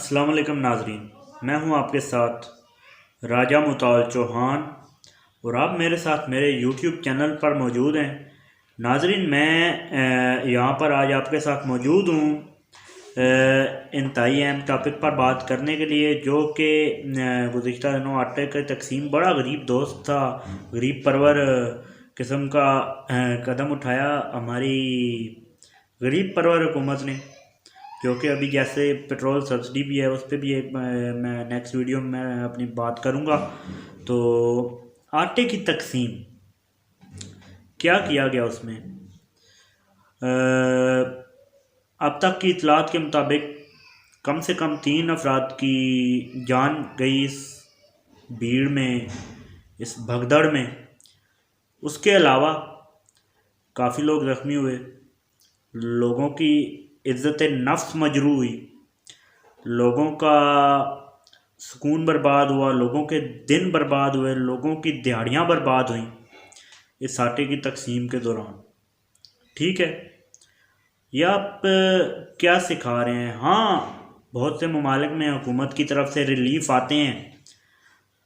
السلام علیکم ناظرین، میں ہوں آپ کے ساتھ راجہ مطاول چوہان اور آپ میرے ساتھ میرے یوٹیوب چینل پر موجود ہیں۔ ناظرین، میں یہاں پر آج آپ کے ساتھ موجود ہوں انتہائی اہم ٹاپک پر بات کرنے کے لیے، جو کہ گزشتہ دنوں آٹے کی تقسیم بڑا غریب دوست تھا، غریب پرور قسم کا قدم اٹھایا ہماری غریب پرور حکومت نے، جو کہ ابھی جیسے پیٹرول سبسڈی بھی ہے، اس پہ بھی میں نیکسٹ ویڈیو میں اپنی بات کروں گا۔ تو آٹے کی تقسیم کیا کیا گیا اس میں، اب تک کی اطلاعات کے مطابق کم سے کم 3 افراد کی جان گئی اس بھیڑ میں، اس بھگدڑ میں۔ اس کے علاوہ کافی لوگ زخمی ہوئے، لوگوں کی عزت نفس مجروح ہوئی، لوگوں کا سکون برباد ہوا، لوگوں کے دن برباد ہوئے، لوگوں کی دیہڑیاں برباد ہوئیں اس آٹے کی تقسیم کے دوران۔ ٹھیک ہے، یہ آپ کیا سکھا رہے ہیں؟ ہاں، بہت سے ممالک میں حکومت کی طرف سے ریلیف آتے ہیں،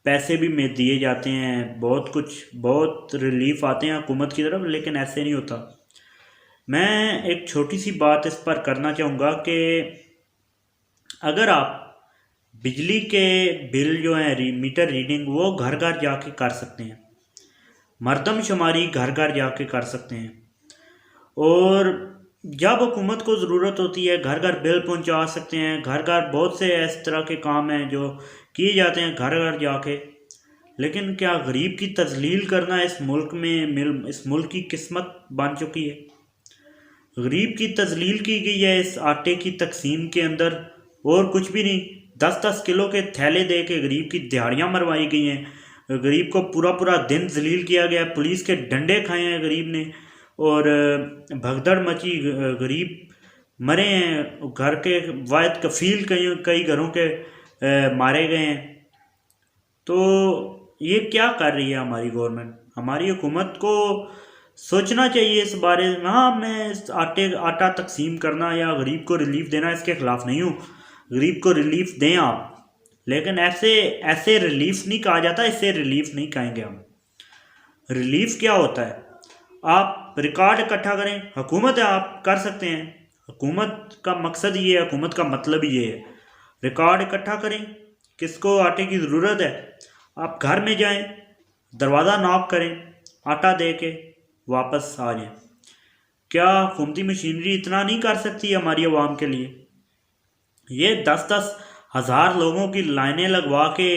پیسے بھی میں دیے جاتے ہیں، بہت ریلیف آتے ہیں حکومت کی طرف، لیکن ایسے نہیں ہوتا۔ میں ایک چھوٹی سی بات اس پر کرنا چاہوں گا کہ اگر آپ بجلی کے بل جو ہیں میٹر ریڈنگ، وہ گھر گھر جا کے کر سکتے ہیں، مردم شماری گھر گھر جا کے کر سکتے ہیں، اور جب حکومت کو ضرورت ہوتی ہے گھر گھر بل پہنچا سکتے ہیں، گھر گھر بہت سے اس طرح کے کام ہیں جو کیے جاتے ہیں گھر گھر جا کے۔ لیکن کیا غریب کی تذلیل کرنا اس ملک میں اس ملک کی قسمت بن چکی ہے؟ غریب کی تذلیل کی گئی ہے اس آٹے کی تقسیم کے اندر، اور کچھ بھی نہیں۔ 10-10 کلو کے تھیلے دے کے غریب کی دیہڑیاں مروائی گئی ہیں، غریب کو پورا دن ذلیل کیا گیا، پولیس کے ڈنڈے کھائے ہیں غریب نے، اور بھگدڑ مچی، غریب مرے ہیں، گھر کے واحد کفیل کئی گھروں کے مارے گئے ہیں۔ تو یہ کیا کر رہی ہے ہماری گورنمنٹ؟ ہماری حکومت کو سوچنا چاہیے اس بارے میں۔ ہاں، میں آٹا تقسیم کرنا یا غریب کو ریلیف دینا اس کے خلاف نہیں ہوں، غریب کو ریلیف دیں آپ، لیکن ایسے ریلیف نہیں کہا جاتا، اسے ریلیف نہیں کہیں گے ہم۔ ریلیف کیا ہوتا ہے؟ آپ ریکارڈ اکٹھا کریں، حکومت ہے، آپ کر سکتے ہیں، حکومت کا مقصد یہ ہے، حکومت کا مطلب یہ ہے، ریکارڈ اکٹھا کریں، کس کو آٹے کی ضرورت ہے، آپ گھر میں جائیں، دروازہ ناک کریں، آٹا دے کے واپس آ جائیں۔ کیا حکومتی مشینری اتنا نہیں کر سکتی ہماری عوام کے لیے؟ یہ 10-10 ہزار لوگوں کی لائنیں لگوا کے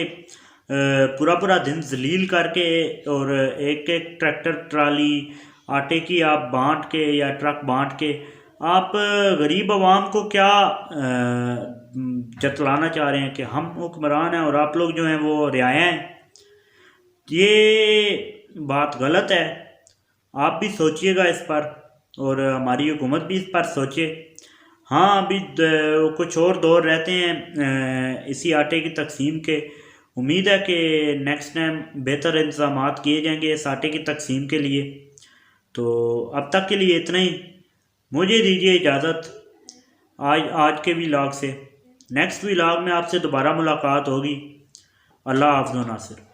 پورا دن ذلیل کر کے، اور ایک ٹریکٹر ٹرالی آٹے کی آپ بانٹ کے یا ٹرک بانٹ کے آپ غریب عوام کو کیا جتلانا چاہ رہے ہیں کہ ہم حکمران ہیں اور آپ لوگ جو ہیں وہ رعایا ہیں؟ یہ بات غلط ہے۔ آپ بھی سوچئے گا اس پر، اور ہماری حکومت بھی اس پر سوچے۔ ہاں، ابھی کچھ اور دور رہتے ہیں اسی آٹے کی تقسیم کے، امید ہے کہ نیکسٹ ٹائم بہتر انتظامات کیے جائیں گے اس آٹے کی تقسیم کے لیے۔ تو اب تک کے لیے اتنا ہی، مجھے دیجیے اجازت آج کے ولاگ سے۔ نیکسٹ ولاگ میں آپ سے دوبارہ ملاقات ہوگی۔ اللہ حافظ و ناصر۔